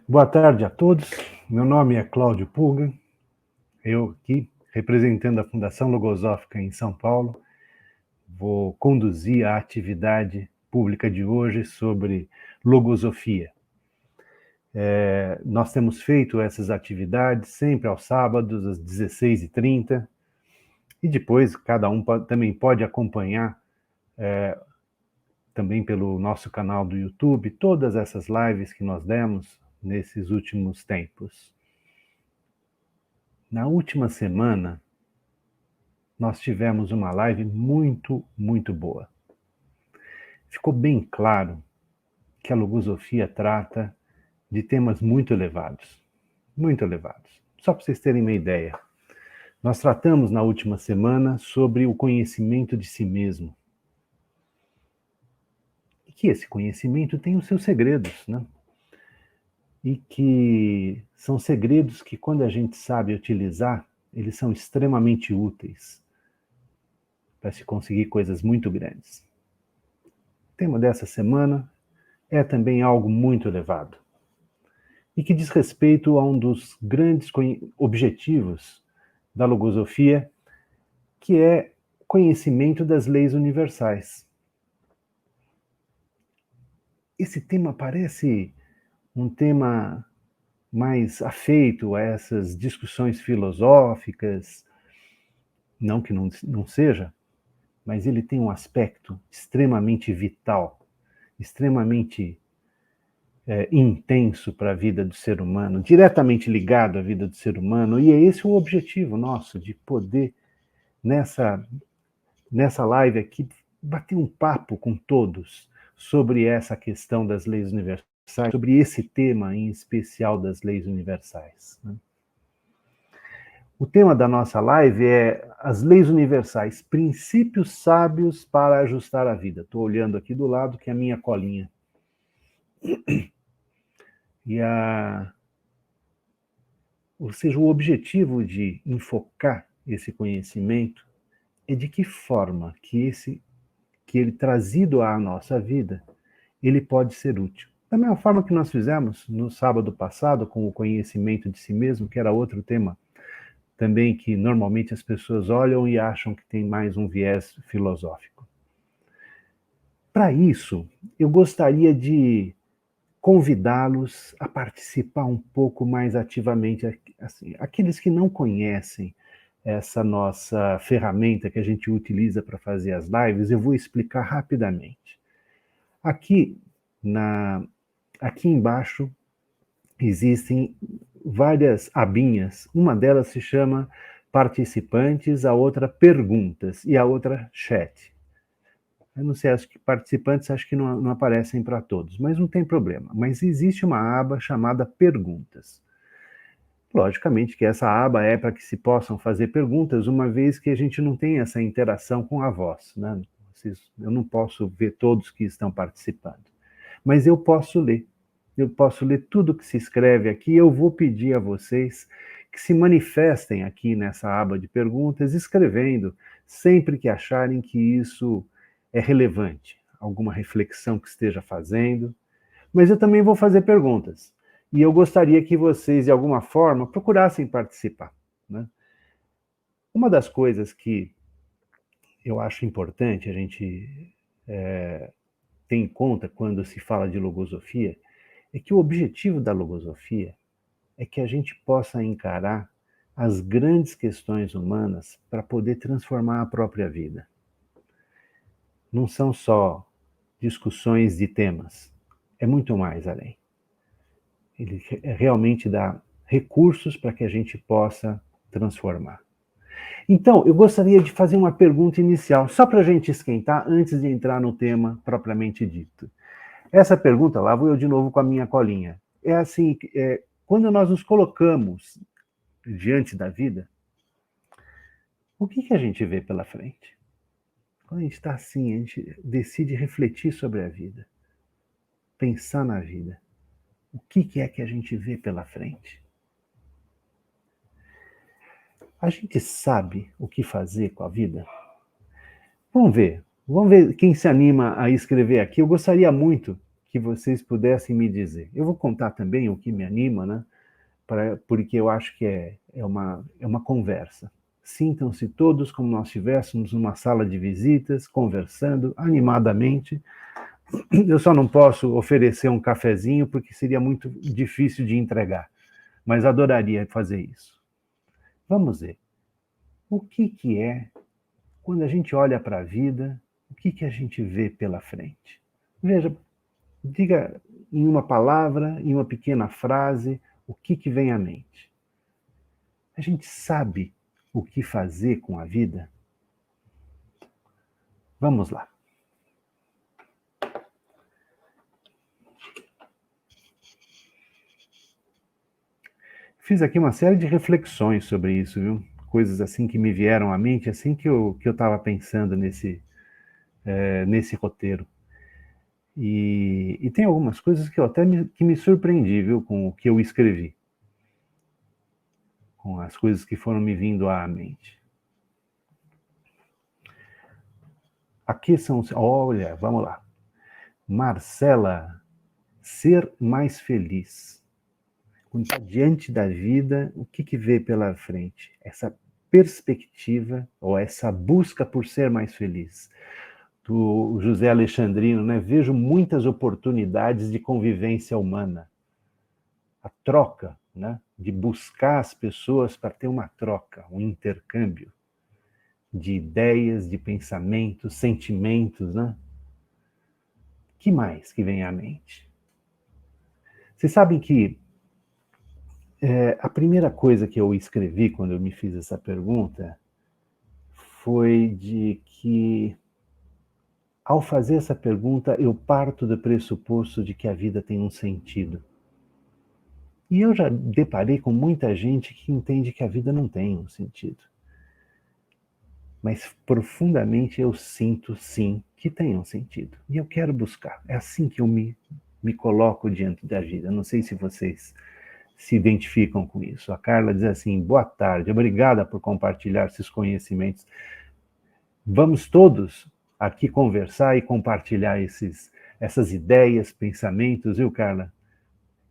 Boa tarde a todos. Meu nome é Cláudio Pulga. Eu aqui, representando a Fundação Logosófica em São Paulo, vou conduzir a atividade pública de hoje sobre logosofia. Nós temos feito essas atividades sempre aos sábados, às 16h30, e depois cada um também pode acompanhar também pelo nosso canal do YouTube todas essas lives que nós demos nesses últimos tempos. Na última semana, nós tivemos uma live muito boa. Ficou bem claro que a logosofia trata de temas muito elevados. Muito elevados. Só para vocês terem uma ideia. Nós tratamos na última semana sobre o conhecimento de si mesmo. E que esse conhecimento tem os seus segredos, né? E que são segredos que, quando a gente sabe utilizar, eles são extremamente úteis para se conseguir coisas muito grandes. O tema dessa semana é também algo muito elevado e que diz respeito a um dos grandes objetivos da logosofia, que é o conhecimento das leis universais. Esse tema parece um tema mais afeito a essas discussões filosóficas, não que não seja, mas ele tem um aspecto extremamente vital, extremamente intenso para a vida do ser humano, diretamente ligado à vida do ser humano, e é esse o objetivo nosso, de poder, nessa live aqui, bater um papo com todos sobre essa questão das leis universais, sobre esse tema em especial das leis universais. O tema da nossa live é as leis universais, princípios sábios para ajustar a vida. Estou olhando aqui do lado, que é a minha colinha. Ou seja, o objetivo de enfocar esse conhecimento é de que forma que ele trazido à nossa vida, ele pode ser útil. Da mesma forma que nós fizemos no sábado passado com o conhecimento de si mesmo, que era outro tema também que normalmente as pessoas olham e acham que tem mais um viés filosófico. Para isso, eu gostaria de convidá-los a participar um pouco mais ativamente, assim, aqueles que não conhecem essa nossa ferramenta que a gente utiliza para fazer as lives, eu vou explicar rapidamente. Aqui embaixo existem várias abinhas. Uma delas se chama participantes, a outra perguntas e a outra chat. Eu não sei, acho que participantes acho que não aparecem para todos, mas não tem problema. Mas existe uma aba chamada perguntas. Logicamente que essa aba é para que se possam fazer perguntas, uma vez que a gente não tem essa interação com a voz, né? Eu não posso ver todos que estão participando. Mas eu posso ler. Eu posso ler tudo que se escreve aqui. Eu vou pedir a vocês que se manifestem aqui nessa aba de perguntas, escrevendo sempre que acharem que isso é relevante, alguma reflexão que esteja fazendo. Mas eu também vou fazer perguntas. E eu gostaria que vocês, de alguma forma, procurassem participar, né? Uma das coisas que eu acho importante a gente ter em conta quando se fala de logosofia é que o objetivo da logosofia é que a gente possa encarar as grandes questões humanas para poder transformar a própria vida. Não são só discussões de temas, é muito mais além. Ele realmente dá recursos para que a gente possa transformar. Então, eu gostaria de fazer uma pergunta inicial, só para a gente esquentar, antes de entrar no tema propriamente dito. Essa pergunta, lá vou eu de novo com a minha colinha. É assim, quando nós nos colocamos diante da vida, o que a gente vê pela frente? Quando a gente está assim, a gente decide refletir sobre a vida, pensar na vida. O que é que a gente vê pela frente? A gente sabe o que fazer com a vida? Vamos ver quem se anima a escrever aqui. Eu gostaria muito que vocês pudessem me dizer. Eu vou contar também o que me anima, né? Porque eu acho que é uma conversa. Sintam-se todos como nós estivéssemos numa sala de visitas, conversando animadamente. Eu só não posso oferecer um cafezinho, porque seria muito difícil de entregar, mas adoraria fazer isso. Vamos ver. O que é, quando a gente olha para a vida, o que a gente vê pela frente? Veja, diga em uma palavra, em uma pequena frase, o que vem à mente. A gente sabe o que fazer com a vida? Vamos lá. Fiz aqui uma série de reflexões sobre isso, viu? Coisas assim que me vieram à mente assim que eu estava pensando nesse roteiro. E tem algumas coisas que eu até me surpreendi, viu, com o que eu escrevi. Com as coisas que foram me vindo à mente. Aqui são... Olha, vamos lá. Marcela, ser mais feliz. Quando está diante da vida, o que vê pela frente? Essa perspectiva, ou essa busca por ser mais feliz. Do José Alexandrino, né? Vejo muitas oportunidades de convivência humana. A troca, né? De buscar as pessoas para ter uma troca, um intercâmbio de ideias, de pensamentos, sentimentos, né? Que mais que vem à mente? Vocês sabem que a primeira coisa que eu escrevi quando eu me fiz essa pergunta foi de que, ao fazer essa pergunta, eu parto do pressuposto de que a vida tem um sentido. E eu já deparei com muita gente que entende que a vida não tem um sentido. Mas profundamente eu sinto, sim, que tem um sentido. E eu quero buscar. É assim que eu me coloco diante da vida. Não sei se vocês se identificam com isso. A Carla diz assim: boa tarde, obrigada por compartilhar esses conhecimentos. Vamos todos aqui conversar e compartilhar essas ideias, pensamentos, viu, Carla?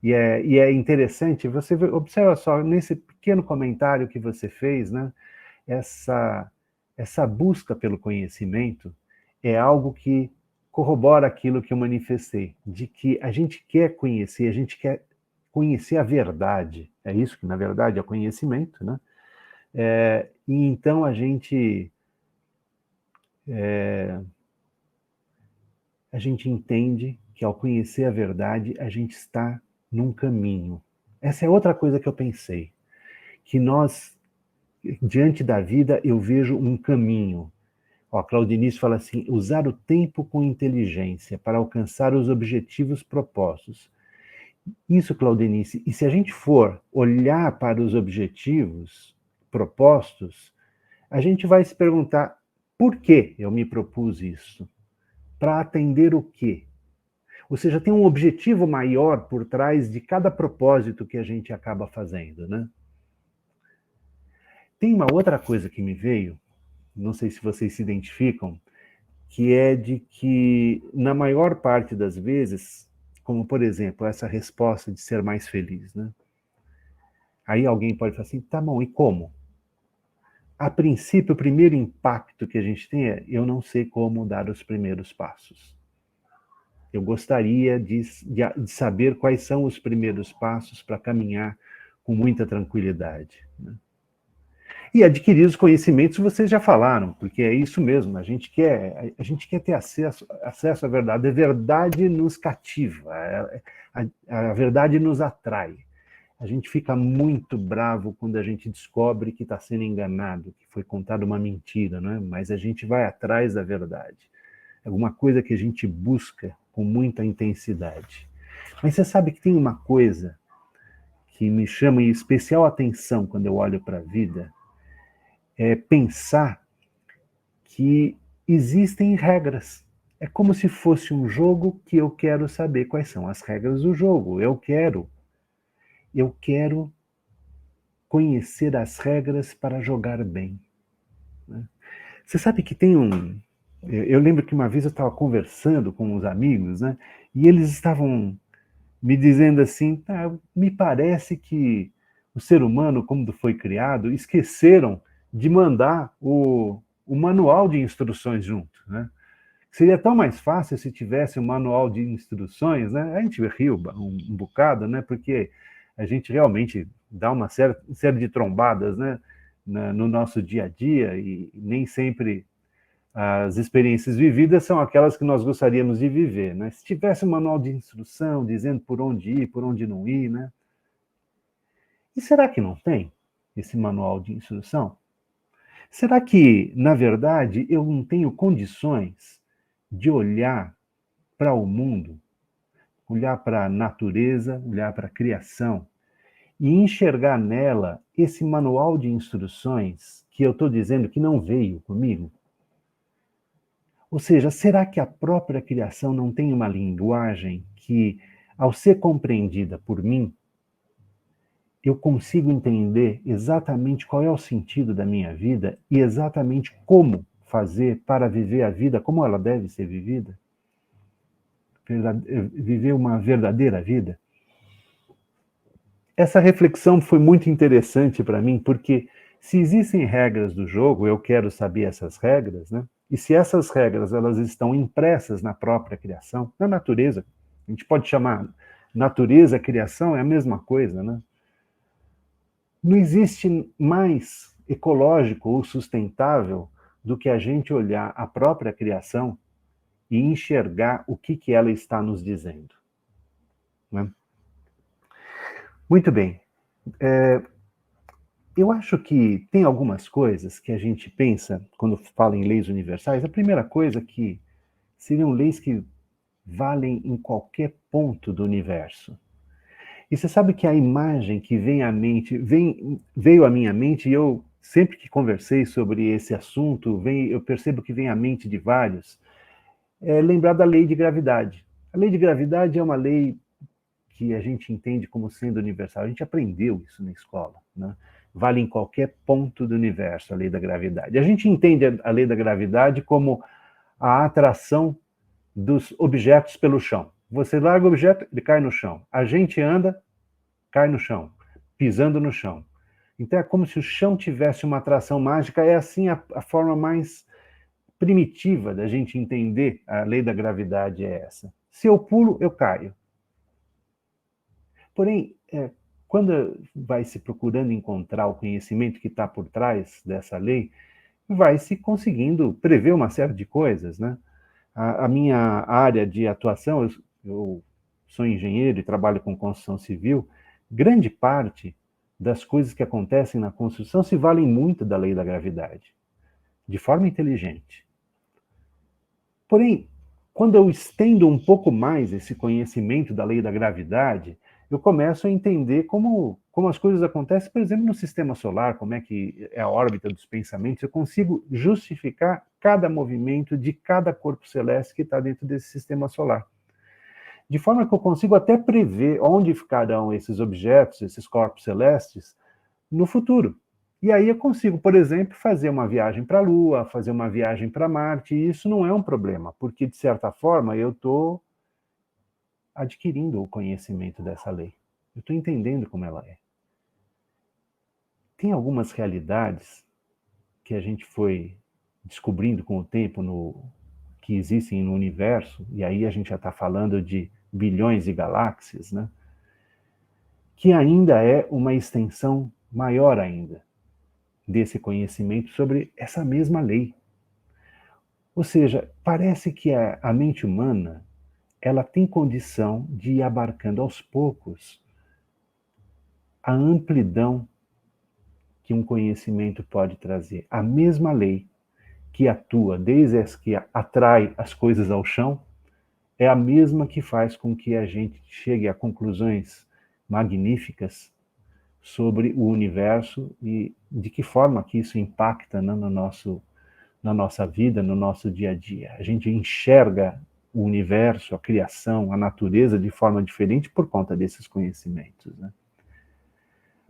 E é interessante, você observa só, nesse pequeno comentário que você fez, né? Essa busca pelo conhecimento é algo que corrobora aquilo que eu manifestei, de que a gente quer conhecer, a gente quer conhecer a verdade. É isso que, na verdade, é conhecimento, né? E então a gente entende que, ao conhecer a verdade, a gente está num caminho. Essa é outra coisa que eu pensei, que nós, diante da vida, eu vejo um caminho. Ó, Claudinice fala assim: usar o tempo com inteligência para alcançar os objetivos propostos. Isso, Claudinice, e se a gente for olhar para os objetivos propostos, a gente vai se perguntar: por que eu me propus isso? Para atender o quê? Ou seja, tem um objetivo maior por trás de cada propósito que a gente acaba fazendo, né? Tem uma outra coisa que me veio, não sei se vocês se identificam, que é de que, na maior parte das vezes, como, por exemplo, essa resposta de ser mais feliz, né? Aí alguém pode falar assim: tá bom, e como? A princípio, o primeiro impacto que a gente tem é: eu não sei como dar os primeiros passos. Eu gostaria de saber quais são os primeiros passos para caminhar com muita tranquilidade, né? E adquirir os conhecimentos, vocês já falaram, porque é isso mesmo, a gente quer ter acesso à verdade. A verdade nos cativa, a verdade nos atrai. A gente fica muito bravo quando a gente descobre que está sendo enganado, que foi contada uma mentira, né? Mas a gente vai atrás da verdade. É alguma coisa que a gente busca com muita intensidade. Mas você sabe que tem uma coisa que me chama em especial atenção quando eu olho para a vida, é pensar que existem regras. É como se fosse um jogo que eu quero saber quais são as regras do jogo. Eu quero conhecer as regras para jogar bem, né? Você sabe que tem um... Eu lembro que uma vez eu estava conversando com uns amigos, né? E eles estavam me dizendo assim, me parece que o ser humano, como foi criado, esqueceram de mandar o manual de instruções junto, né? Seria tão mais fácil se tivesse um manual de instruções, né? A gente riu um bocado, né? Porque a gente realmente dá uma série de trombadas, né? No nosso dia a dia e nem sempre as experiências vividas são aquelas que nós gostaríamos de viver, né? Se tivesse um manual de instrução dizendo por onde ir, por onde não ir, né? E será que não tem esse manual de instrução? Será que, na verdade, eu não tenho condições de olhar para o mundo, olhar para a natureza, olhar para a criação e enxergar nela esse manual de instruções que eu estou dizendo que não veio comigo? Ou seja, será que a própria criação não tem uma linguagem que, ao ser compreendida por mim, eu consigo entender exatamente qual é o sentido da minha vida e exatamente como fazer para viver a vida como ela deve ser vivida? Viver uma verdadeira vida? Essa reflexão foi muito interessante para mim, porque se existem regras do jogo, eu quero saber essas regras, né? E se essas regras elas estão impressas na própria criação, na natureza, a gente pode chamar natureza, criação, é a mesma coisa, né? Não existe mais ecológico ou sustentável do que a gente olhar a própria criação e enxergar o que ela está nos dizendo, né? Muito bem. Eu acho que tem algumas coisas que a gente pensa quando fala em leis universais. A primeira coisa que seriam leis que valem em qualquer ponto do universo. E você sabe que a imagem que vem à mente, veio à minha mente, e eu sempre que conversei sobre esse assunto, eu percebo que vem à mente de vários, é lembrar da lei de gravidade. A lei de gravidade é uma lei que a gente entende como sendo universal. A gente aprendeu isso na escola, né? Vale em qualquer ponto do universo a lei da gravidade. A gente entende a lei da gravidade como a atração dos objetos pelo chão. Você larga o objeto, ele cai no chão. A gente anda, cai no chão, pisando no chão. Então é como se o chão tivesse uma atração mágica. É assim a forma mais primitiva da gente entender a lei da gravidade é essa. Se eu pulo, eu caio. Porém, quando vai se procurando encontrar o conhecimento que está por trás dessa lei, vai se conseguindo prever uma série de coisas, né? A minha área de atuação, eu sou engenheiro e trabalho com construção civil, grande parte das coisas que acontecem na construção se valem muito da lei da gravidade, de forma inteligente. Porém, quando eu estendo um pouco mais esse conhecimento da lei da gravidade, eu começo a entender como as coisas acontecem, por exemplo, no sistema solar, como é que é a órbita dos pensamentos. Eu consigo justificar cada movimento de cada corpo celeste que está dentro desse sistema solar. De forma que eu consigo até prever onde ficarão esses objetos, esses corpos celestes, no futuro. E aí eu consigo, por exemplo, fazer uma viagem para a Lua, fazer uma viagem para Marte, e isso não é um problema, porque, de certa forma, eu estou adquirindo o conhecimento dessa lei. Eu estou entendendo como ela é. Tem algumas realidades que a gente foi descobrindo com o tempo que existem no universo, e aí a gente já está falando de bilhões de galáxias, né? Que ainda é uma extensão maior ainda desse conhecimento sobre essa mesma lei. Ou seja, parece que a mente humana ela tem condição de ir abarcando aos poucos a amplidão que um conhecimento pode trazer. A mesma lei que atua desde as que atrai as coisas ao chão é a mesma que faz com que a gente chegue a conclusões magníficas sobre o universo e de que forma que isso impacta, né, na nossa vida, no nosso dia a dia. A gente enxerga o universo, a criação, a natureza de forma diferente por conta desses conhecimentos, né?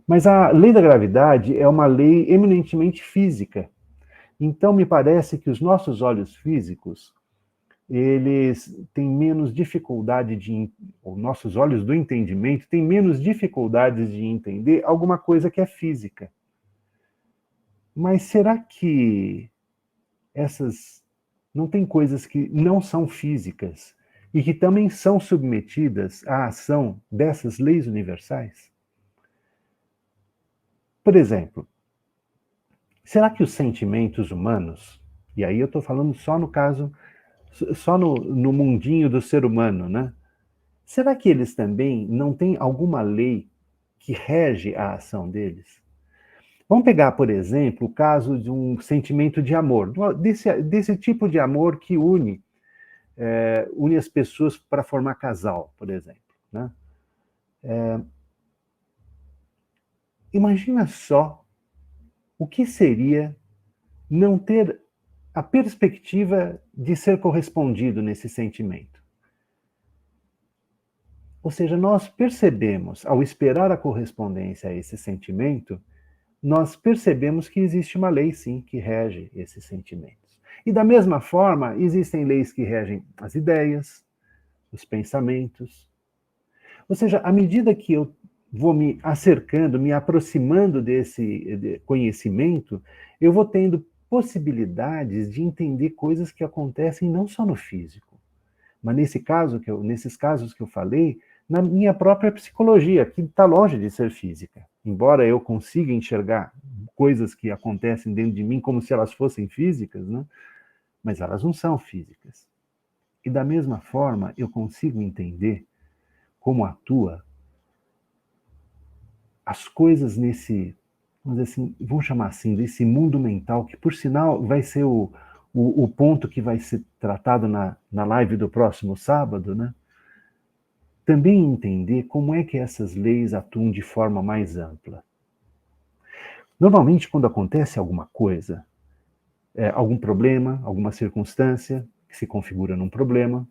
Mas a lei da gravidade é uma lei eminentemente física. Então, me parece que os nossos olhos físicos eles têm menos dificuldade os nossos olhos do entendimento têm menos dificuldades de entender alguma coisa que é física. Mas será que essas não tem coisas que não são físicas e que também são submetidas à ação dessas leis universais? Por exemplo, será que os sentimentos humanos, e aí eu estou falando só no caso, só no mundinho do ser humano, né? Será que eles também não têm alguma lei que rege a ação deles? Vamos pegar, por exemplo, o caso de um sentimento de amor, desse tipo de amor que une as pessoas para formar casal, por exemplo. Né? Imagina só o que seria não ter a perspectiva de ser correspondido nesse sentimento. Ou seja, nós percebemos, ao esperar a correspondência a esse sentimento, nós percebemos que existe uma lei, sim, que rege esses sentimentos. E da mesma forma, existem leis que regem as ideias, os pensamentos. Ou seja, à medida que eu vou me acercando, me aproximando desse conhecimento, eu vou tendo possibilidades de entender coisas que acontecem não só no físico, mas nesses casos que eu falei, na minha própria psicologia, que está longe de ser física. Embora eu consiga enxergar coisas que acontecem dentro de mim como se elas fossem físicas, né? Mas elas não são físicas. E da mesma forma, eu consigo entender como atua as coisas nesse, vamos dizer assim, vamos chamar assim, desse mundo mental, que por sinal vai ser o ponto que vai ser tratado na live do próximo sábado, né? Também entender como é que essas leis atuam de forma mais ampla. Normalmente, quando acontece alguma coisa, algum problema, alguma circunstância que se configura num problema,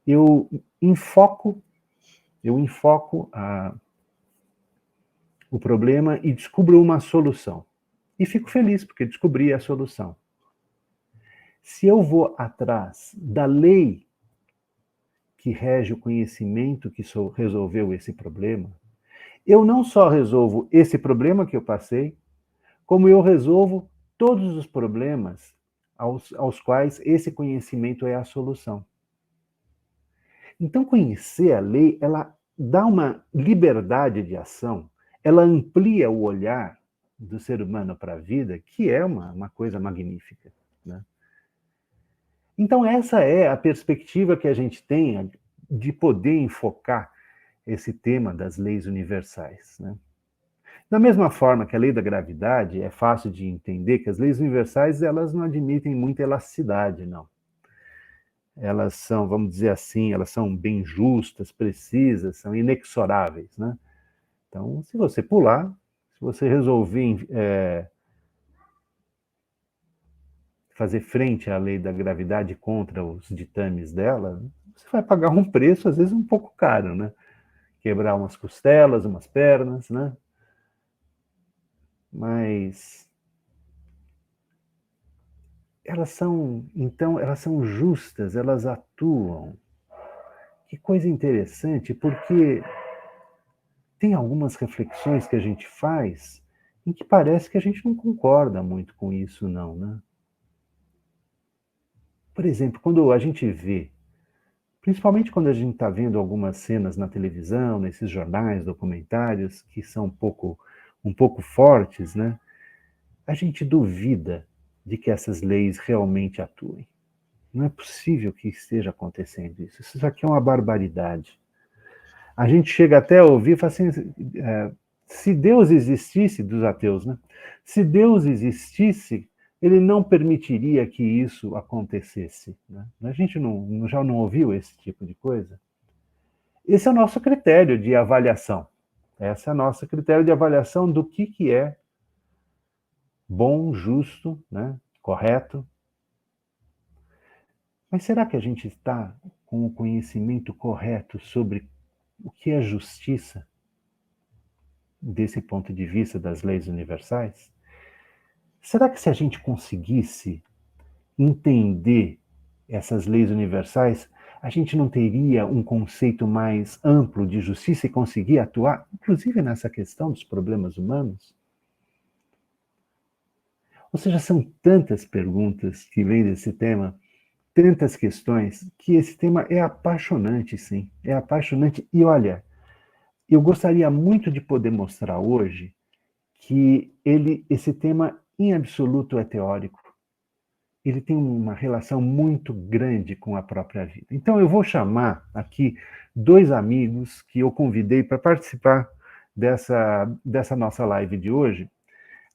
eu enfoco o problema e descubro uma solução. E fico feliz porque descobri a solução. Se eu vou atrás da lei que rege o conhecimento que resolveu esse problema, eu não só resolvo esse problema que eu passei, como eu resolvo todos os problemas aos quais esse conhecimento é a solução. Então, conhecer a lei, ela dá uma liberdade de ação, ela amplia o olhar do ser humano para a vida, que é uma coisa magnífica. Né? Então, essa é a perspectiva que a gente tem de poder enfocar esse tema das leis universais. Né? Da mesma forma que a lei da gravidade é fácil de entender que as leis universais elas não admitem muita elasticidade, não. Elas são, vamos dizer assim, elas são bem justas, precisas, são inexoráveis, né? Então, se você pular, se você resolver fazer frente à lei da gravidade contra os ditames dela, você vai pagar um preço, às vezes, um pouco caro, né? Quebrar umas costelas, umas pernas, né? Mas elas são justas, elas atuam. Que coisa interessante, porque tem algumas reflexões que a gente faz em que parece que a gente não concorda muito com isso, não, né? Por exemplo, quando a gente vê, principalmente quando a gente está vendo algumas cenas na televisão, nesses jornais, documentários, que são um pouco fortes, né? A gente duvida de que essas leis realmente atuem. Não é possível que esteja acontecendo isso. Isso aqui é uma barbaridade. A gente chega até a ouvir e fala assim, se Deus existisse, dos ateus, né? Se Deus existisse, ele não permitiria que isso acontecesse. Né? A gente já não ouviu esse tipo de coisa? Esse é o nosso critério de avaliação. Esse é o nosso critério de avaliação do que é bom, justo, né? Correto. Mas será que a gente está com o conhecimento correto sobre o que é justiça, desse ponto de vista das leis universais? Será que se a gente conseguisse entender essas leis universais, a gente não teria um conceito mais amplo de justiça e conseguir atuar, inclusive nessa questão dos problemas humanos? Ou seja, são tantas perguntas que vêm desse tema, tantas questões, que esse tema é apaixonante, sim. É apaixonante. E olha, eu gostaria muito de poder mostrar hoje que esse tema, em absoluto, é teórico. Ele tem uma relação muito grande com a própria vida. Então, eu vou chamar aqui 2 amigos que eu convidei para participar dessa nossa live de hoje,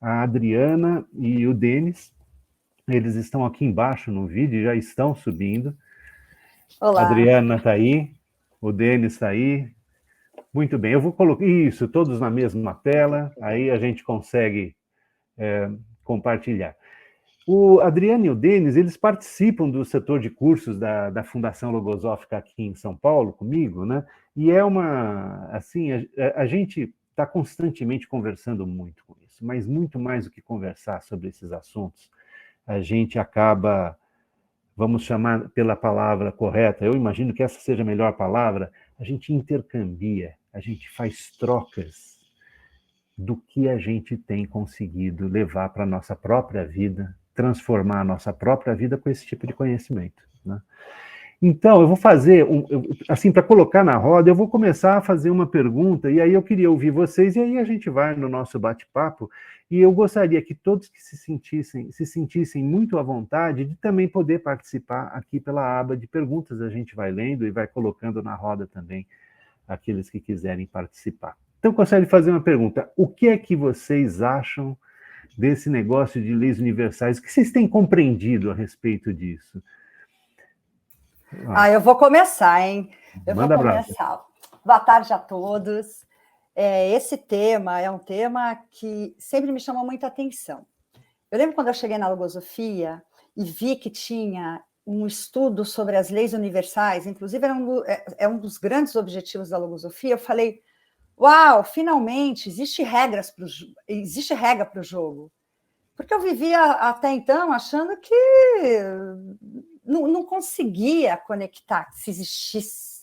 a Adriana e o Denis. Eles estão aqui embaixo no vídeo, já estão subindo. A Olá. Adriana está aí, o Denis está aí. Muito bem, eu vou colocar isso, todos na mesma tela, aí a gente consegue compartilhar. O Adriano e o Denis, eles participam do setor de cursos da Fundação Logosófica aqui em São Paulo, comigo, né? E é uma, assim, a gente está constantemente conversando muito com isso, mas muito mais do que conversar sobre esses assuntos, a gente acaba, vamos chamar pela palavra correta, eu imagino que essa seja a melhor palavra, a gente intercambia, a gente faz trocas do que a gente tem conseguido levar para a nossa própria vida, transformar a nossa própria vida com esse tipo de conhecimento, né? Então, eu vou fazer, assim, para colocar na roda, eu vou começar a fazer uma pergunta, e aí eu queria ouvir vocês, e aí a gente vai no nosso bate-papo, e eu gostaria que todos que se sentissem muito à vontade de também poder participar aqui pela aba de perguntas, a gente vai lendo e vai colocando na roda também aqueles que quiserem participar. Então, eu gostaria de fazer uma pergunta. O que é que vocês acham desse negócio de leis universais? O que vocês têm compreendido a respeito disso? Eu vou começar, hein? Manda abraço. Boa tarde a todos. Esse tema é um tema que sempre me chamou muita atenção. Eu lembro quando eu cheguei na Logosofia e vi que tinha um estudo sobre as leis universais, inclusive é um dos grandes objetivos da Logosofia, eu falei, uau, finalmente existe regra para o jogo. Porque eu vivia até então achando que não conseguia conectar se existisse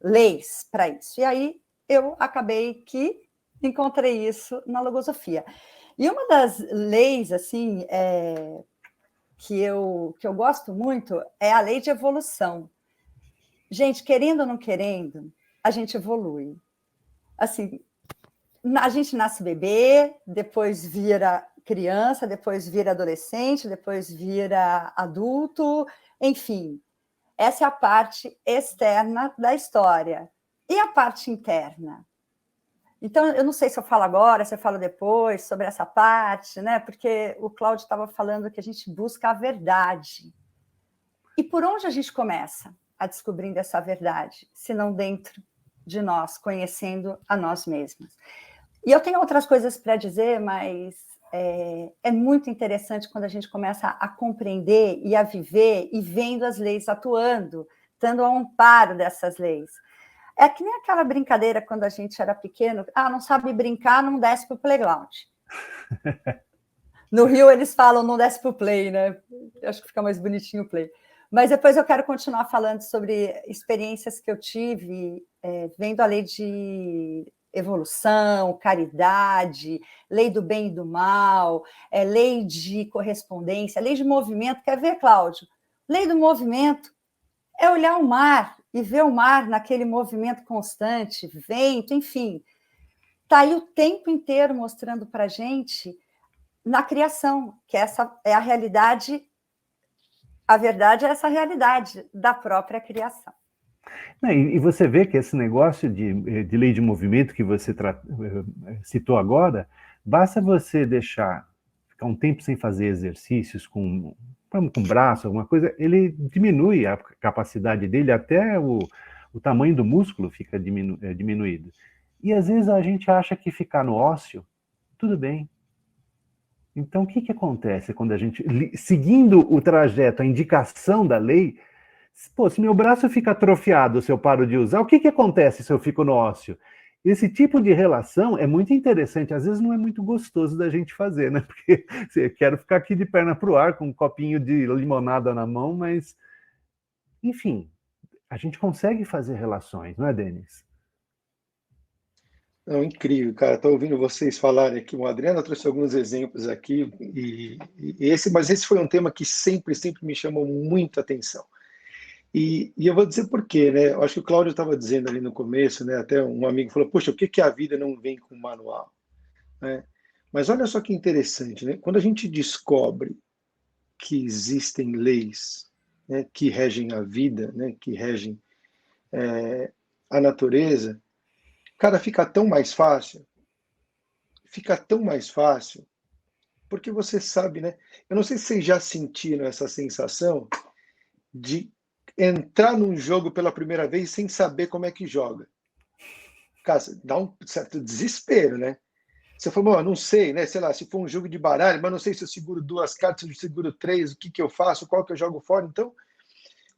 leis para isso. E aí eu acabei que encontrei isso na Logosofia. E uma das leis assim que eu gosto muito é a lei de evolução. Gente, querendo ou não querendo, a gente evolui. Assim, a gente nasce bebê, depois vira criança, depois vira adolescente, depois vira adulto, enfim. Essa é a parte externa da história. E a parte interna? Então, eu não sei se eu falo agora, se eu falo depois sobre essa parte, né? Porque o Cláudio estava falando que a gente busca a verdade. E por onde a gente começa a descobrindo essa verdade, se não dentro de nós, conhecendo a nós mesmos? E eu tenho outras coisas para dizer, mas é muito interessante quando a gente começa a compreender e a viver e vendo as leis atuando, estando ao amparo dessas leis. É que nem aquela brincadeira quando a gente era pequeno, não sabe brincar, não desce para o playground. No Rio eles falam não desce para o play, né? Eu acho que fica mais bonitinho o play. Mas depois eu quero continuar falando sobre experiências que eu tive vendo a lei de evolução, caridade, lei do bem e do mal, lei de correspondência, lei de movimento. Quer ver, Cláudio? Lei do movimento é olhar o mar e ver o mar naquele movimento constante, vento, enfim. Está aí o tempo inteiro mostrando para a gente na criação, que essa é a realidade, a verdade é essa realidade da própria criação. E você vê que esse negócio de lei de movimento que você citou agora, basta você ficar um tempo sem fazer exercícios com braço, alguma coisa, ele diminui a capacidade dele, até o tamanho do músculo fica diminuído. E às vezes a gente acha que ficar no ósseo, tudo bem. Então o que acontece quando a gente, seguindo o trajeto, a indicação da lei, se meu braço fica atrofiado se eu paro de usar, o que acontece se eu fico no ósseo? Esse tipo de relação é muito interessante. Às vezes não é muito gostoso da gente fazer, né? Porque eu quero ficar aqui de perna para o ar com um copinho de limonada na mão, mas, enfim, a gente consegue fazer relações, não é, Denis? Não, incrível, cara. Estou ouvindo vocês falarem aqui. O Adriano trouxe alguns exemplos aqui, mas esse foi um tema que sempre me chamou muito a atenção. E eu vou dizer por quê, né? Eu acho que o Cláudio estava dizendo ali no começo, né? Até um amigo falou: poxa, por que que a vida não vem com manual? Né? Mas olha só que interessante, né? Quando a gente descobre que existem leis, né, que regem a vida, né, que regem a natureza, cara, fica tão mais fácil, porque você sabe, né? Eu não sei se vocês já sentiram essa sensação de entrar num jogo pela primeira vez sem saber como é que joga. Cara, dá um certo desespero, né? Você falou, não sei, né? Sei lá, se for um jogo de baralho, mas não sei se eu seguro duas cartas, se eu seguro três, o que que eu faço, qual que eu jogo fora. Então,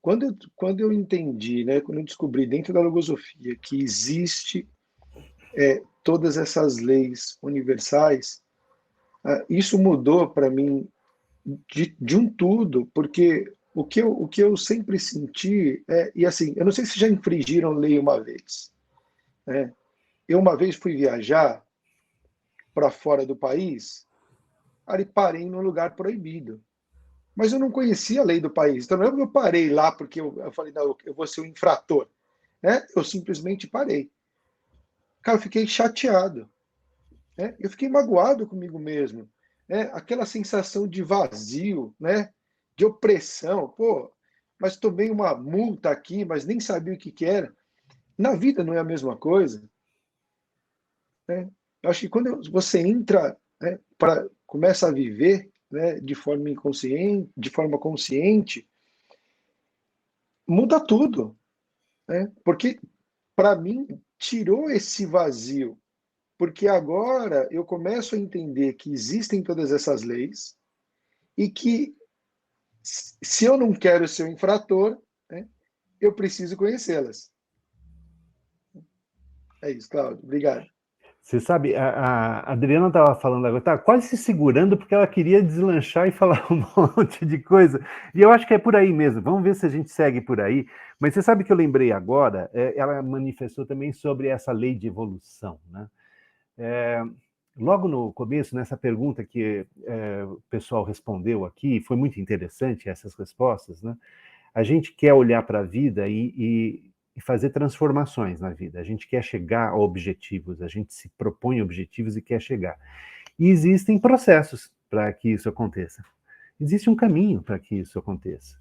quando eu entendi, né? Quando eu descobri dentro da logosofia que existe todas essas leis universais, isso mudou para mim de um tudo, porque o que eu sempre senti e assim, eu não sei se já infringiram lei uma vez, né? Eu uma vez fui viajar para fora do país, ali parei num lugar proibido. Mas eu não conhecia a lei do país. Então não é que eu parei lá porque eu falei, não, eu vou ser um infrator. Né? Eu simplesmente parei. Cara, eu fiquei chateado. Né? Eu fiquei magoado comigo mesmo. Né? Aquela sensação de vazio, né? De opressão. Pô, mas tomei uma multa aqui, mas nem sabia o que que era. Na vida não é a mesma coisa. Né? Eu acho que quando você entra, né, começa a viver, né, de forma inconsciente, de forma consciente, muda tudo, né? Porque para mim tirou esse vazio, porque agora eu começo a entender que existem todas essas leis e que se eu não quero ser um infrator, né, eu preciso conhecê-las. É isso, Cláudio. Obrigado. Você sabe, a Adriana estava falando agora, tá quase se segurando porque ela queria deslanchar e falar um monte de coisa. E eu acho que é por aí mesmo. Vamos ver se a gente segue por aí. Mas você sabe que eu lembrei agora, ela manifestou também sobre essa lei de evolução, né? Logo no começo, nessa pergunta que o pessoal respondeu aqui, foi muito interessante essas respostas, né? A gente quer olhar para a vida e fazer transformações na vida. A gente quer chegar a objetivos, a gente se propõe objetivos e quer chegar. E existem processos para que isso aconteça. Existe um caminho para que isso aconteça.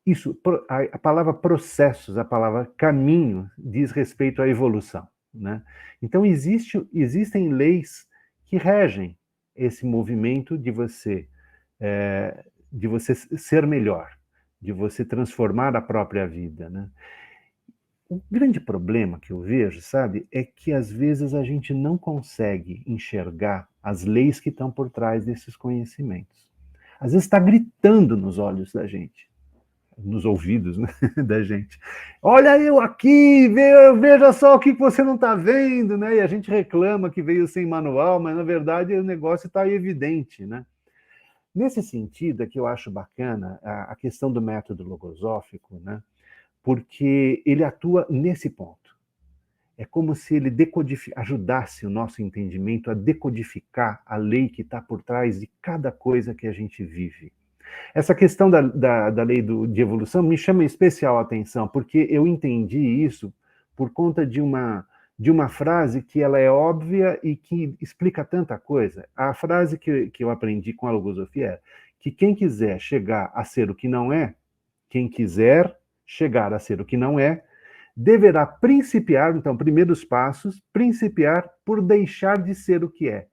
Isso, a palavra processos, a palavra caminho, diz respeito à evolução, né? Então, existem leis que regem esse movimento de você ser melhor, de você transformar a própria vida, né? O grande problema que eu vejo, sabe, é que às vezes a gente não consegue enxergar as leis que estão por trás desses conhecimentos. Às vezes está gritando nos olhos da gente, nos ouvidos, né, da gente. Olha eu aqui, veja só o que você não está vendo, né? E a gente reclama que veio sem manual, mas na verdade o negócio está evidente, né? Nesse sentido é que eu acho bacana a questão do método logosófico, né? Porque ele atua nesse ponto. É como se ele ajudasse o nosso entendimento a decodificar a lei que está por trás de cada coisa que a gente vive. Essa questão da lei de evolução me chama especial atenção, porque eu entendi isso por conta de uma frase que ela é óbvia e que explica tanta coisa. A frase que eu aprendi com a logosofia é que quem quiser chegar a ser o que não é, quem quiser chegar a ser o que não é, deverá principiar, então, primeiros passos, principiar por deixar de ser o que é.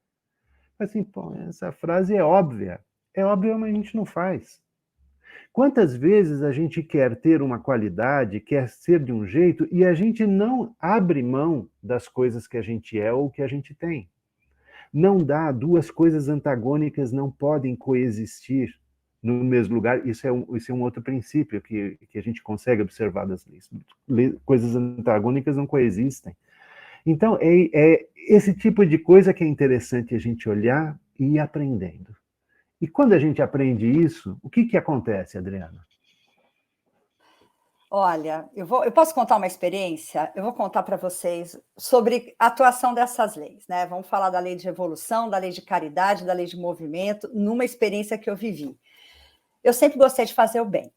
Assim, pô, essa frase é óbvia, mas a gente não faz. Quantas vezes a gente quer ter uma qualidade, quer ser de um jeito, e a gente não abre mão das coisas que a gente é ou que a gente tem? Não dá, duas coisas antagônicas não podem coexistir no mesmo lugar. Isso é um outro princípio que a gente consegue observar das leis. Coisas antagônicas não coexistem. Então, é esse tipo de coisa que é interessante a gente olhar e ir aprendendo. E quando a gente aprende isso, o que acontece, Adriana? Olha, eu posso contar uma experiência? Eu vou contar para vocês sobre a atuação dessas leis, né? Vamos falar da lei de evolução, da lei de caridade, da lei de movimento, numa experiência que eu vivi. Eu sempre gostei de fazer o bem.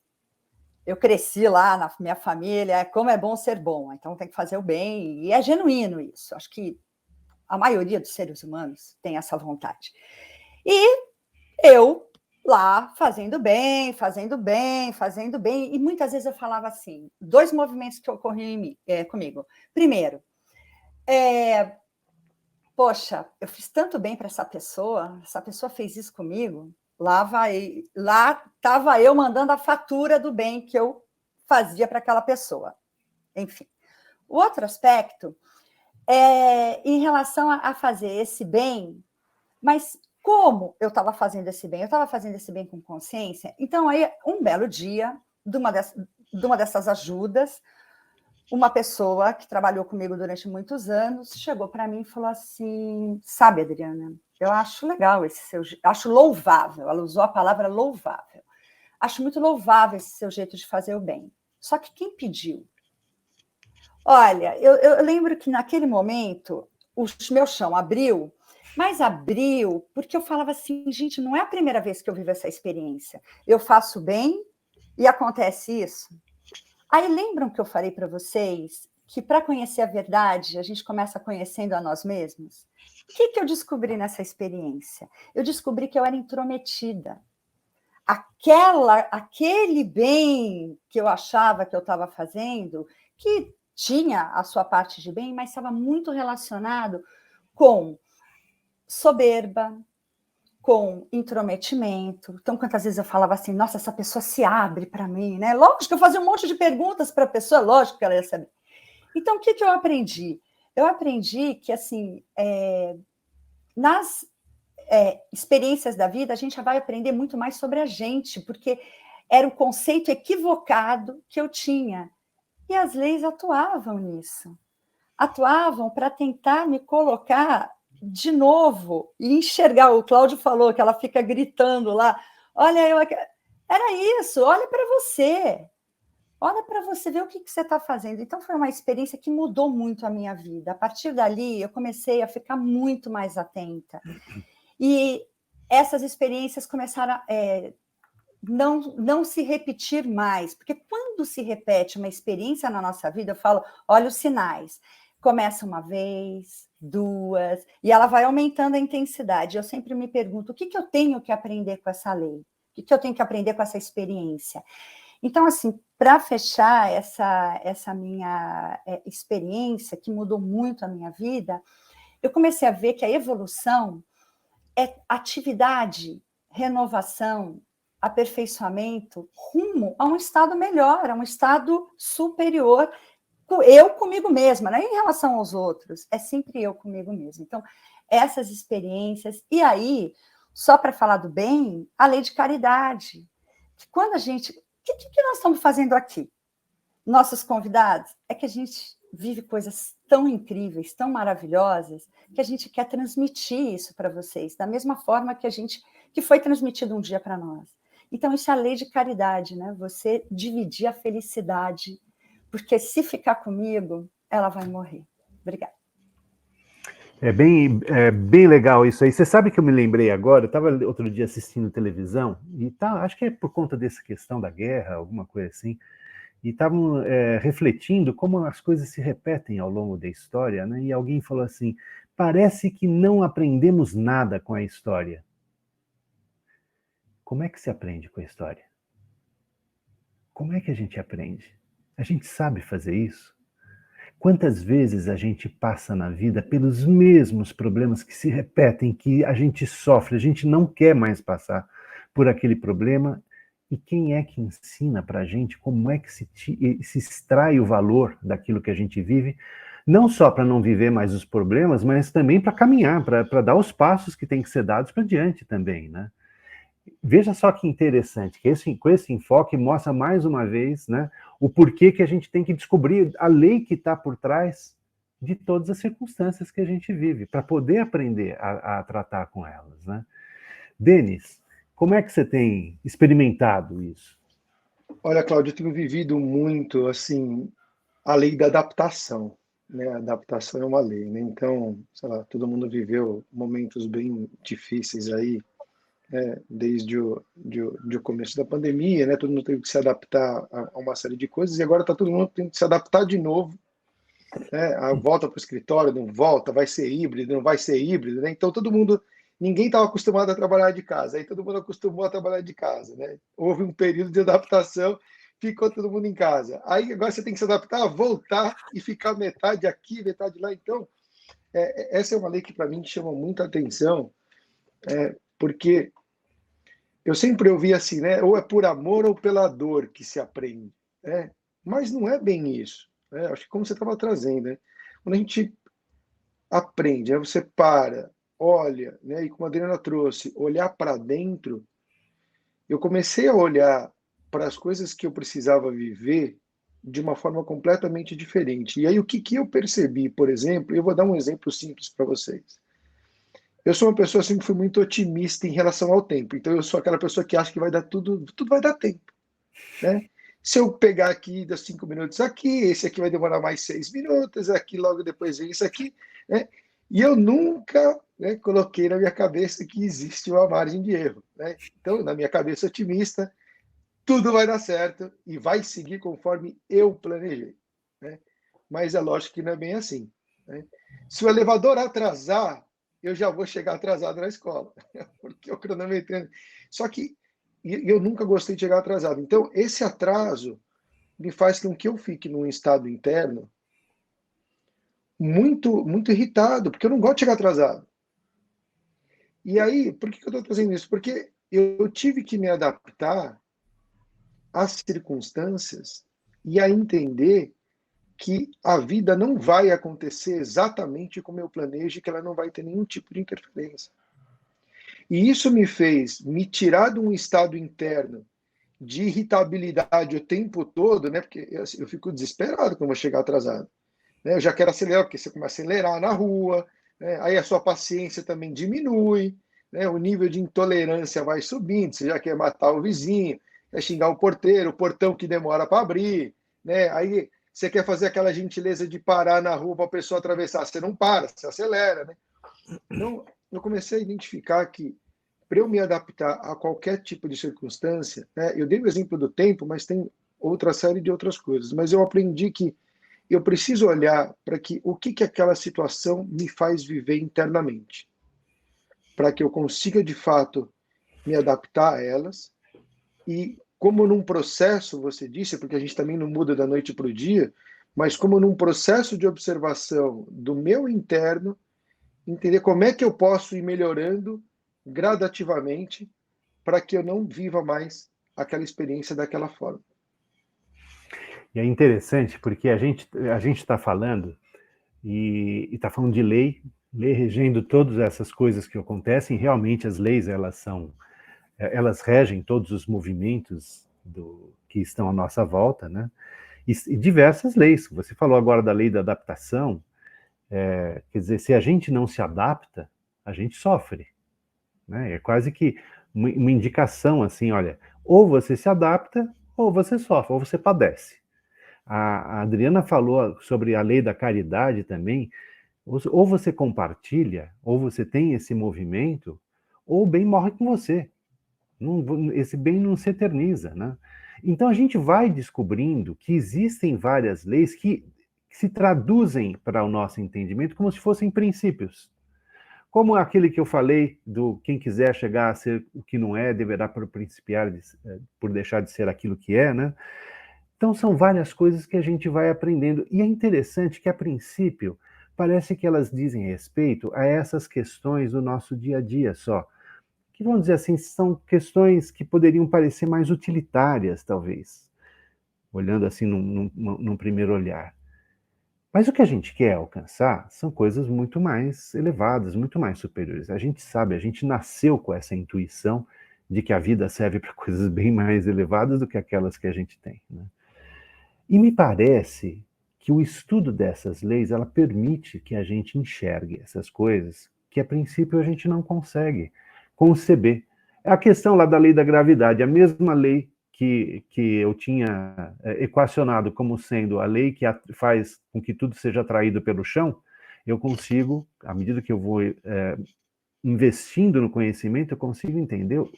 Eu cresci lá na minha família, como é bom ser bom, então tem que fazer o bem, e é genuíno isso. Acho que a maioria dos seres humanos tem essa vontade. E eu lá fazendo bem, e muitas vezes eu falava assim, 2 movimentos que ocorriam em mim, comigo. Primeiro, poxa, eu fiz tanto bem para essa pessoa fez isso comigo, lá estava eu mandando a fatura do bem que eu fazia para aquela pessoa. Enfim. O outro aspecto é em relação a fazer esse bem, mas como eu estava fazendo esse bem? Eu estava fazendo esse bem com consciência. Então, aí, um belo dia, de uma dessas ajudas, uma pessoa que trabalhou comigo durante muitos anos chegou para mim e falou assim: sabe, Adriana, eu acho legal esse seu jeito, acho louvável, ela usou a palavra louvável. Acho muito louvável esse seu jeito de fazer o bem. Só que quem pediu? Olha, eu lembro que naquele momento o meu chão abriu, mas abriu porque eu falava assim, gente, não é a primeira vez que eu vivo essa experiência. Eu faço bem e acontece isso. Aí lembram que eu falei para vocês que para conhecer a verdade, a gente começa conhecendo a nós mesmos? O que eu descobri nessa experiência? Eu descobri que eu era intrometida. Aquele bem que eu achava que eu estava fazendo, que tinha a sua parte de bem, mas estava muito relacionado com soberba, com intrometimento. Então, quantas vezes eu falava assim, nossa, essa pessoa se abre para mim, né? Lógico que eu fazia um monte de perguntas para a pessoa, lógico que ela ia saber. Então, o que eu aprendi? Eu aprendi que, assim, nas experiências da vida, a gente já vai aprender muito mais sobre a gente, porque era o conceito equivocado que eu tinha. E as leis atuavam nisso. Atuavam para tentar me colocar de novo e enxergar. O Cláudio falou que ela fica gritando lá, olha, era isso, olha para você. Olha para você ver o que você está fazendo. Então, foi uma experiência que mudou muito a minha vida. A partir dali, eu comecei a ficar muito mais atenta. E essas experiências começaram a não se repetir mais. Porque quando se repete uma experiência na nossa vida, eu falo, olha os sinais. Começa uma vez, 2, e ela vai aumentando a intensidade. Eu sempre me pergunto, o que eu tenho que aprender com essa lei? O que eu tenho que aprender com essa experiência? Então, assim, para fechar essa minha experiência, que mudou muito a minha vida, eu comecei a ver que a evolução é atividade, renovação, aperfeiçoamento, rumo a um estado melhor, a um estado superior, eu comigo mesma, não é em relação aos outros, é sempre eu comigo mesma. Então, essas experiências, e aí, só para falar do bem, a lei de caridade, que quando a gente... O que nós estamos fazendo aqui? Nossos convidados, é que a gente vive coisas tão incríveis, tão maravilhosas, que a gente quer transmitir isso para vocês, da mesma forma que foi transmitido um dia para nós. Então, isso é a lei de caridade, né? Você dividir a felicidade, porque se ficar comigo, ela vai morrer. Obrigada. É bem legal isso aí. Você sabe que eu me lembrei agora, eu estava outro dia assistindo televisão, e acho que é por conta dessa questão da guerra, alguma coisa assim, e estavam refletindo como as coisas se repetem ao longo da história, né? E alguém falou assim, parece que não aprendemos nada com a história. Como é que se aprende com a história? Como é que a gente aprende? A gente sabe fazer isso? Quantas vezes a gente passa na vida pelos mesmos problemas que se repetem, que a gente sofre, a gente não quer mais passar por aquele problema, e quem é que ensina para a gente como é que se extrai o valor daquilo que a gente vive, não só para não viver mais os problemas, mas também para caminhar, para dar os passos que têm que ser dados para diante também, né? Veja só que interessante, que com esse enfoque mostra mais uma vez, né, o porquê que a gente tem que descobrir a lei que está por trás de todas as circunstâncias que a gente vive, para poder aprender a tratar com elas, né? Denis, como é que você tem experimentado isso? Olha, Cláudio, eu tenho vivido muito, assim, a lei da adaptação, né? A adaptação é uma lei, né? Então, sei lá, todo mundo viveu momentos bem difíceis aí, né? Desde o começo da pandemia, né? Todo mundo teve que se adaptar a uma série de coisas e agora está todo mundo tendo que se adaptar de novo, né? A volta para o escritório, não volta, vai ser híbrido, não vai ser híbrido, né? Então todo mundo, ninguém estava acostumado a trabalhar de casa, aí todo mundo acostumou a trabalhar de casa, né? Houve um período de adaptação, ficou todo mundo em casa. Aí agora você tem que se adaptar, voltar e ficar metade aqui, metade lá. Então, essa é uma lei que para mim chama muita atenção, porque eu sempre ouvi assim, né? Ou é por amor ou pela dor que se aprende, né? Mas não é bem isso, né? Acho que como você estava trazendo, né? Quando a gente aprende, aí você para, olha, né? E como a Adriana trouxe, olhar para dentro, eu comecei a olhar para as coisas que eu precisava viver de uma forma completamente diferente. E aí o que que eu percebi, por exemplo, eu vou dar um exemplo simples para vocês. Eu sou uma pessoa que sempre fui muito otimista em relação ao tempo. Então eu sou aquela pessoa que acha que vai dar tudo vai dar tempo, né? Se eu pegar aqui, dá 5 minutos aqui, esse aqui vai demorar mais 6 minutos, aqui logo depois vem isso aqui, né? E eu nunca, né, coloquei na minha cabeça que existe uma margem de erro, né? Então, na minha cabeça otimista, tudo vai dar certo e vai seguir conforme eu planejei, né? Mas é lógico que não é bem assim, né? Se o elevador atrasar, eu já vou chegar atrasado na escola, porque eu cronometrando. Só que eu nunca gostei de chegar atrasado. Então, esse atraso me faz com que eu fique num estado interno muito irritado, porque eu não gosto de chegar atrasado. E aí, por que eu estou trazendo isso? Porque eu tive que me adaptar às circunstâncias e a entender que a vida não vai acontecer exatamente como eu planejo e que ela não vai ter nenhum tipo de interferência. E isso me fez me tirar de um estado interno de irritabilidade o tempo todo, né? Porque eu fico desesperado quando eu vou chegar atrasado, né? Eu já quero acelerar, porque você começa a acelerar na rua, né? Aí a sua paciência também diminui, né? O nível de intolerância vai subindo, você já quer matar o vizinho, quer xingar o porteiro, o portão que demora para abrir, né? Aí você quer fazer aquela gentileza de parar na rua para a pessoa atravessar, você não para, você acelera, né? Então, eu comecei a identificar que para eu me adaptar a qualquer tipo de circunstância, né, eu dei o exemplo do tempo, mas tem outra série de outras coisas. Mas eu aprendi que eu preciso olhar para que o que aquela situação me faz viver internamente, para que eu consiga de fato me adaptar a elas. E como num processo, você disse, porque a gente também não muda da noite para o dia, mas como num processo de observação do meu interno, entender como é que eu posso ir melhorando gradativamente para que eu não viva mais aquela experiência daquela forma. E é interessante porque a gente está falando e está falando de lei regendo todas essas coisas que acontecem. Realmente as leis elas regem todos os movimentos que estão à nossa volta, né? E diversas leis. Você falou agora da lei da adaptação. Quer dizer, se a gente não se adapta, a gente sofre, né? É quase que uma indicação assim, olha, ou você se adapta, ou você sofre, ou você padece. A Adriana falou sobre a lei da caridade também. Ou você compartilha, ou você tem esse movimento, ou o bem morre com você. Esse bem não se eterniza, né? Então a gente vai descobrindo que existem várias leis que se traduzem para o nosso entendimento como se fossem princípios. Como aquele que eu falei do quem quiser chegar a ser o que não é, deverá por principiar por deixar de ser aquilo que é, né? Então são várias coisas que a gente vai aprendendo. E é interessante que, a princípio, parece que elas dizem respeito a essas questões do nosso dia a dia só. Que, vamos dizer assim, são questões que poderiam parecer mais utilitárias, talvez, olhando assim num primeiro olhar. Mas o que a gente quer alcançar são coisas muito mais elevadas, muito mais superiores. A gente sabe, a gente nasceu com essa intuição de que a vida serve para coisas bem mais elevadas do que aquelas que a gente tem, né? E me parece que o estudo dessas leis, ela permite que a gente enxergue essas coisas que, a princípio, a gente não consegue conceber. É a questão lá da lei da gravidade, a mesma lei que eu tinha equacionado como sendo a lei que faz com que tudo seja atraído pelo chão, eu consigo, à medida que eu vou investindo no conhecimento, eu consigo entender o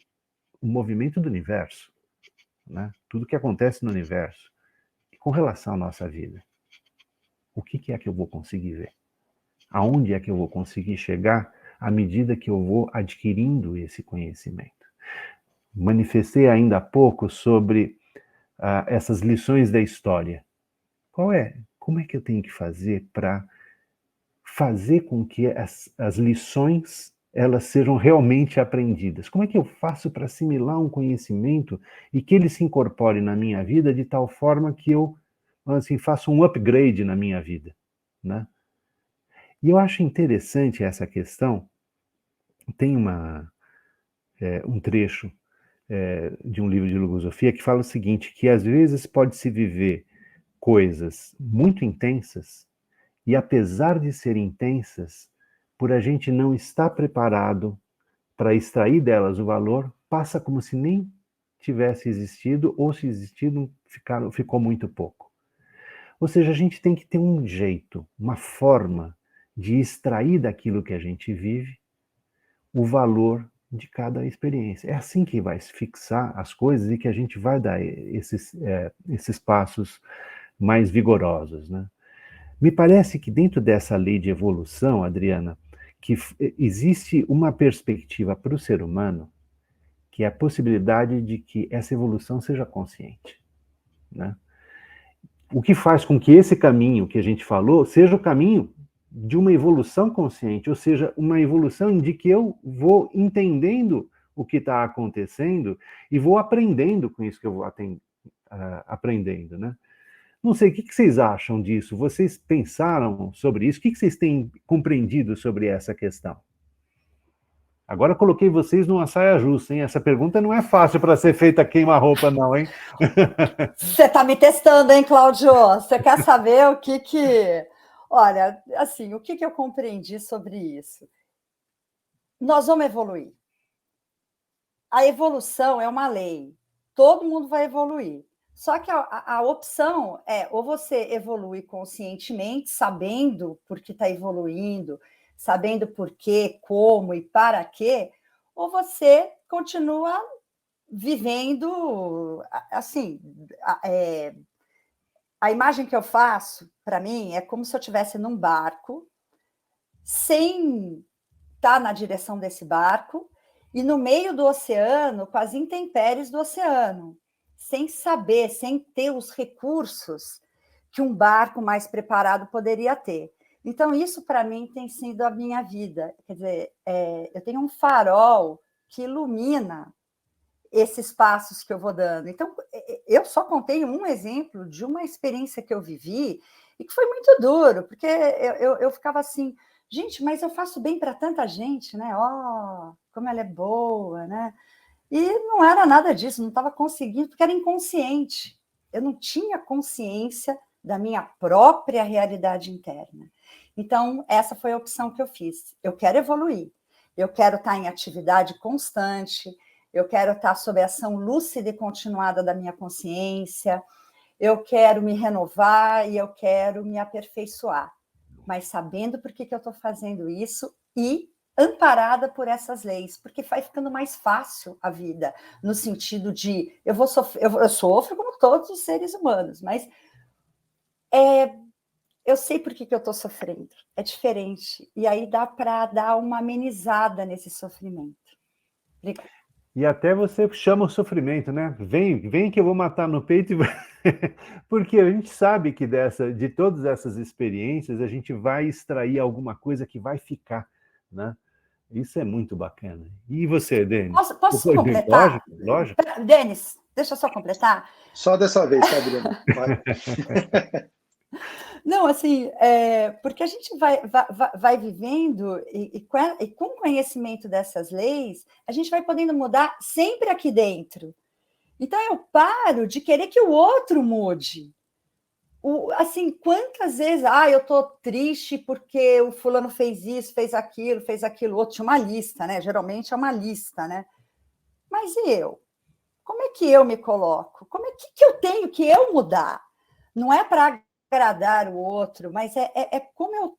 movimento do universo, né? Tudo que acontece no universo, com relação à nossa vida. O que é que eu vou conseguir ver? Aonde é que eu vou conseguir chegar à medida que eu vou adquirindo esse conhecimento? Manifestei ainda há pouco sobre essas lições da história. Como é que eu tenho que fazer para fazer com que as lições elas sejam realmente aprendidas? Como é que eu faço para assimilar um conhecimento e que ele se incorpore na minha vida de tal forma que eu, assim, faça um upgrade na minha vida, né? E eu acho interessante essa questão. Tem um trecho de um livro de filosofia que fala o seguinte, que às vezes pode-se viver coisas muito intensas e, apesar de serem intensas, por a gente não estar preparado para extrair delas o valor, passa como se nem tivesse existido, ou se existido, ficou muito pouco. Ou seja, a gente tem que ter um jeito, uma forma de extrair daquilo que a gente vive o valor de cada experiência. É assim que vai se fixar as coisas e que a gente vai dar esses passos mais vigorosos, né? Me parece que dentro dessa lei de evolução, Adriana, que existe uma perspectiva para o ser humano, que é a possibilidade de que essa evolução seja consciente, né? O que faz com que esse caminho que a gente falou seja o caminho de uma evolução consciente, ou seja, uma evolução de que eu vou entendendo o que está acontecendo e vou aprendendo com isso que eu vou aprendendo, né? Não sei, o que vocês acham disso? Vocês pensaram sobre isso? O que vocês têm compreendido sobre essa questão? Agora eu coloquei vocês numa saia justa, hein? Essa pergunta não é fácil para ser feita queima-roupa, não, hein? Você está me testando, hein, Cláudio? Você quer saber o que... Olha, assim, o que eu compreendi sobre isso? Nós vamos evoluir. A evolução é uma lei. Todo mundo vai evoluir. Só que a opção é ou você evolui conscientemente, sabendo por que está evoluindo, sabendo por quê, como e para quê, ou você continua vivendo assim. A imagem que eu faço, para mim, é como se eu estivesse num barco, sem estar na direção desse barco, e no meio do oceano, com as intempéries do oceano, sem saber, sem ter os recursos que um barco mais preparado poderia ter. Então, isso, para mim, tem sido a minha vida. Quer dizer, eu tenho um farol que ilumina esses passos que eu vou dando. Então, eu só contei um exemplo de uma experiência que eu vivi e que foi muito duro, porque eu ficava assim, gente, mas eu faço bem para tanta gente, né? Ó, como ela é boa, né? E não era nada disso, não estava conseguindo, porque era inconsciente. Eu não tinha consciência da minha própria realidade interna. Então, essa foi a opção que eu fiz. Eu quero evoluir, eu quero estar em atividade constante, eu quero estar sob a ação lúcida e continuada da minha consciência, eu quero me renovar e eu quero me aperfeiçoar, mas sabendo por que eu estou fazendo isso e amparada por essas leis, porque vai ficando mais fácil a vida, no sentido de eu vou sofrer, eu sofro como todos os seres humanos, mas eu sei por que eu estou sofrendo, é diferente, e aí dá para dar uma amenizada nesse sofrimento. Obrigada. E até você chama o sofrimento, né? Vem que eu vou matar no peito. Porque a gente sabe que de todas essas experiências, a gente vai extrair alguma coisa que vai ficar, né? Isso é muito bacana. E você, Denis? Posso completar? Lógico. Denis, deixa eu só completar. Só dessa vez, tá, Adriana? Vai. Não, assim, porque a gente vai vivendo e com o conhecimento dessas leis, a gente vai podendo mudar sempre aqui dentro. Então, eu paro de querer que o outro mude. Assim, quantas vezes, eu estou triste porque o fulano fez isso, fez aquilo outro, tinha uma lista, né? Geralmente é uma lista, né? Mas e eu? Como é que eu me coloco? Como é que eu tenho que eu mudar? Não é para agradar o outro, mas como eu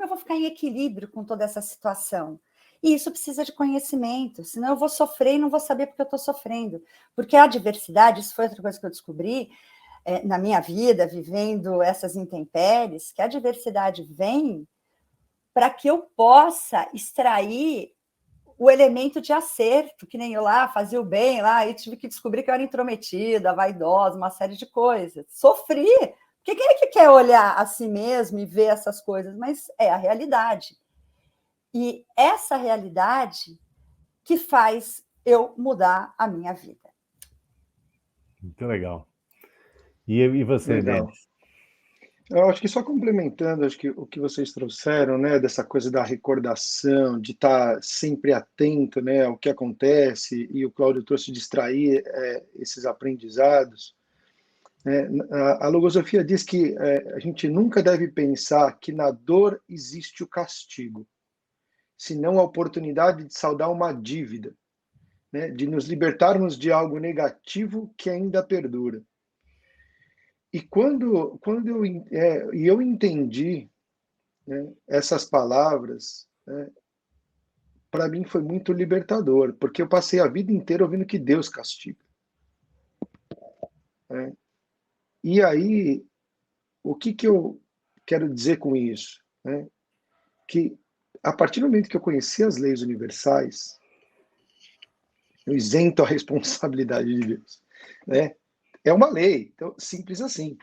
vou ficar em equilíbrio com toda essa situação. E isso precisa de conhecimento, senão eu vou sofrer e não vou saber porque eu estou sofrendo. Porque a diversidade, isso foi outra coisa que eu descobri na minha vida, vivendo essas intempéries, que a diversidade vem para que eu possa extrair o elemento de acerto, que nem eu lá fazia o bem lá, e tive que descobrir que eu era intrometida, vaidosa, uma série de coisas. Sofri, porque quem é que quer olhar a si mesmo e ver essas coisas? Mas é a realidade. E essa realidade que faz eu mudar a minha vida. Muito legal. E você, Legal. Denis? Eu acho que só complementando, acho que o que vocês trouxeram, né, dessa coisa da recordação, de estar sempre atento, né, ao que acontece, e o Cláudio trouxe de extrair esses aprendizados. A logosofia diz que a gente nunca deve pensar que na dor existe o castigo, senão a oportunidade de saldar uma dívida, né, de nos libertarmos de algo negativo que ainda perdura. E quando eu entendi, né, essas palavras, né, para mim foi muito libertador, porque eu passei a vida inteira ouvindo que Deus castiga. Né? E aí, o que eu quero dizer com isso? Né? Que a partir do momento que eu conheci as leis universais, eu isento a responsabilidade de Deus. Né? É uma lei, então, simples assim.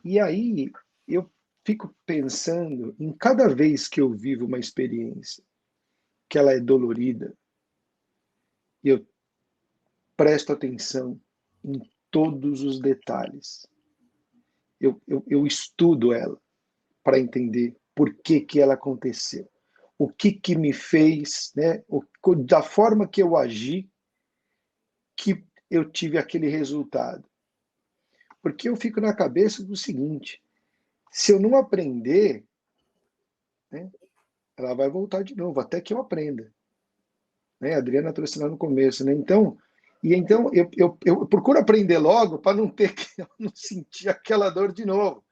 E aí, eu fico pensando em cada vez que eu vivo uma experiência que ela é dolorida, eu presto atenção em todos os detalhes. Eu estudo ela para entender por que ela aconteceu. O que me fez, né, da forma que eu agi, que eu tive aquele resultado. Porque eu fico na cabeça do seguinte, se eu não aprender, né, ela vai voltar de novo, até que eu aprenda. Né? A Adriana trouxe lá no começo. Né? Então eu procuro aprender logo para não ter que não sentir aquela dor de novo.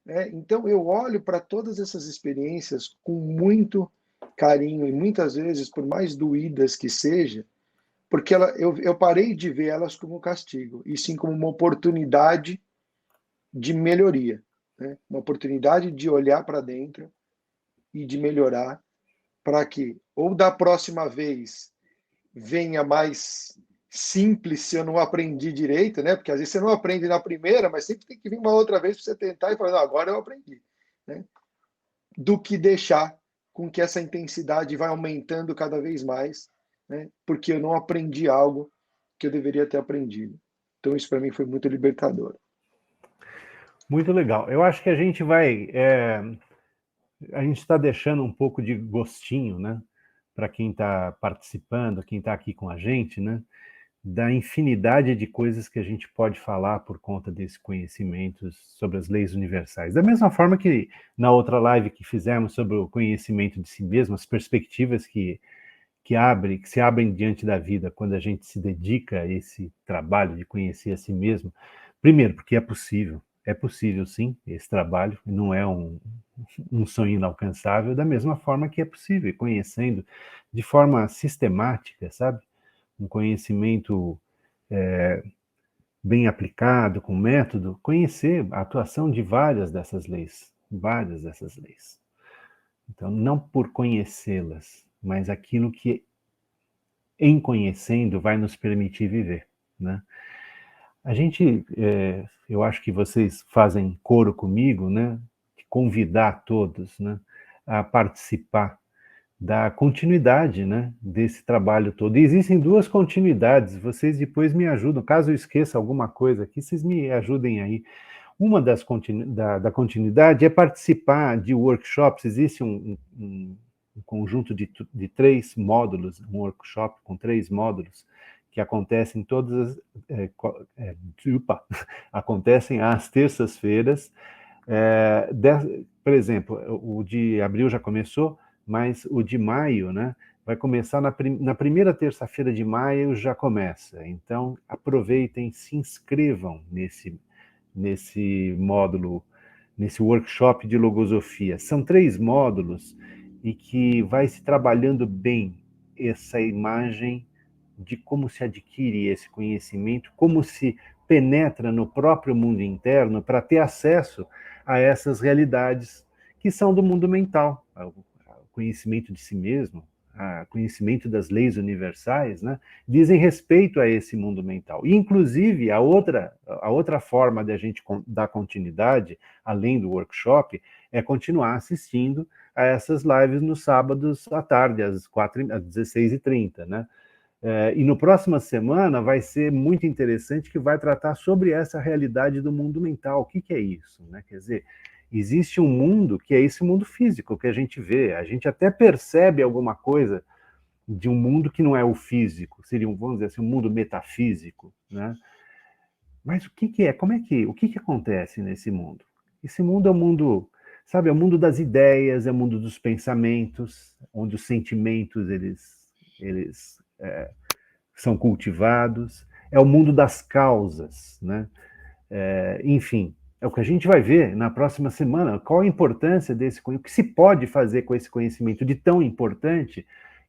Né? Então eu olho para todas essas experiências com muito carinho e muitas vezes, por mais doídas que seja, porque eu parei de ver elas como castigo, e sim como uma oportunidade de melhoria, né? Uma oportunidade de olhar para dentro e de melhorar para que, ou da próxima vez, venha mais simples se eu não aprendi direito, né? Porque às vezes você não aprende na primeira, mas sempre tem que vir uma outra vez para você tentar e falar, não, agora eu aprendi. Né? Do que deixar com que essa intensidade vai aumentando cada vez mais, né? Porque eu não aprendi algo que eu deveria ter aprendido. Então isso para mim foi muito libertador. Muito legal. Eu acho que a gente a gente está deixando um pouco de gostinho, né, para quem está participando, quem está aqui com a gente, né, da infinidade de coisas que a gente pode falar por conta desse conhecimento sobre as leis universais. Da mesma forma que na outra live que fizemos sobre o conhecimento de si mesmo, as perspectivas que se abrem diante da vida quando a gente se dedica a esse trabalho de conhecer a si mesmo. Primeiro, porque é possível sim, esse trabalho, não é um sonho inalcançável, da mesma forma que é possível, conhecendo de forma sistemática, sabe? Um conhecimento bem aplicado, com método, conhecer a atuação de várias dessas leis. Então, não por conhecê-las, mas aquilo que, em conhecendo, vai nos permitir viver, né? A gente, eu acho que vocês fazem coro comigo, né? Convidar todos, né, a participar da continuidade, né, desse trabalho todo. E existem duas continuidades, vocês depois me ajudam, caso eu esqueça alguma coisa aqui, vocês me ajudem aí. Uma da continuidade é participar de workshops, existe um conjunto de 3 módulos, um workshop com 3 módulos, que acontecem acontecem às terças-feiras. Por exemplo, o de abril já começou, mas o de maio, né, vai começar na primeira terça-feira de maio, já começa. Então, aproveitem, se inscrevam nesse módulo, nesse workshop de logosofia. São 3 módulos e que vai se trabalhando bem essa imagem de como se adquire esse conhecimento, como se penetra no próprio mundo interno para ter acesso a essas realidades que são do mundo mental, o conhecimento de si mesmo, o conhecimento das leis universais, né, dizem respeito a esse mundo mental. E, inclusive, a outra forma de a gente dar continuidade, além do workshop, é continuar assistindo a essas lives nos sábados à tarde, às 16h30, né? E no próxima semana vai ser muito interessante, que vai tratar sobre essa realidade do mundo mental. O que é isso, né? Quer dizer, existe um mundo que é esse mundo físico que a gente vê. A gente até percebe alguma coisa de um mundo que não é o físico, seria, vamos dizer assim, um mundo metafísico, né? Mas o que é? O que acontece nesse mundo? Esse mundo é o mundo, sabe, é o mundo das ideias, é o mundo dos pensamentos, onde os sentimentos eles são cultivados, é o mundo das causas, né? Enfim, é o que a gente vai ver na próxima semana. Qual a importância desse conhecimento? O que se pode fazer com esse conhecimento de tão importante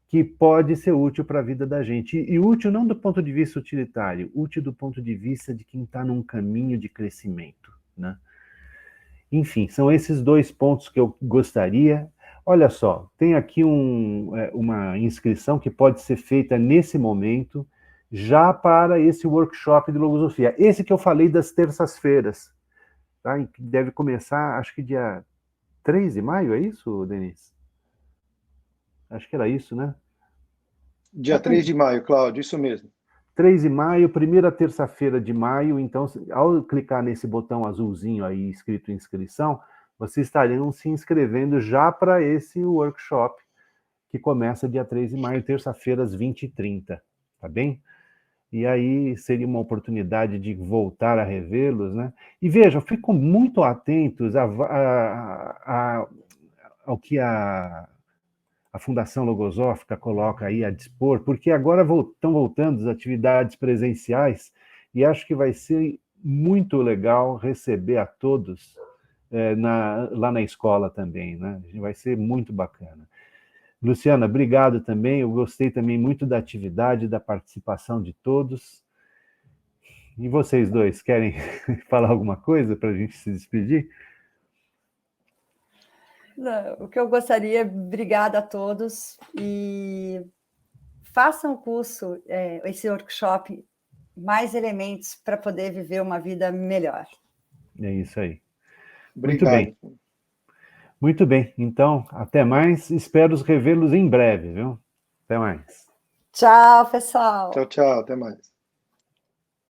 que pode ser útil para a vida da gente? E útil não do ponto de vista utilitário, útil do ponto de vista de quem está num caminho de crescimento, né? Enfim, são esses 2 pontos que eu gostaria. Olha só, tem aqui uma inscrição que pode ser feita nesse momento, já para esse workshop de logosofia. Esse que eu falei das terças-feiras, tá? Que deve começar, acho que dia 3 de maio, é isso, Denise? Acho que era isso, né? Dia 3 de maio, Cláudio, isso mesmo. 3 de maio, primeira terça-feira de maio. Então, ao clicar nesse botão azulzinho aí, escrito inscrição, vocês estariam se inscrevendo já para esse workshop, que começa dia 3 de maio, terça-feira, às 20h30, tá bem? E aí seria uma oportunidade de voltar a revê-los, né? E vejam, ficam muito atentos ao que a Fundação Logosófica coloca aí a dispor, porque agora estão voltando as atividades presenciais e acho que vai ser muito legal receber a todos lá na escola também, né? Vai ser muito bacana. Luciana, obrigado também. Eu gostei também muito da atividade, da participação de todos. E vocês dois, querem falar alguma coisa para a gente se despedir? O que eu gostaria, obrigada a todos, e façam o curso, esse workshop, mais elementos para poder viver uma vida melhor. É isso aí. Obrigado. Muito bem. Muito bem. Então, até mais. Espero revê-los em breve, viu? Até mais. Tchau, pessoal. Tchau, tchau. Até mais.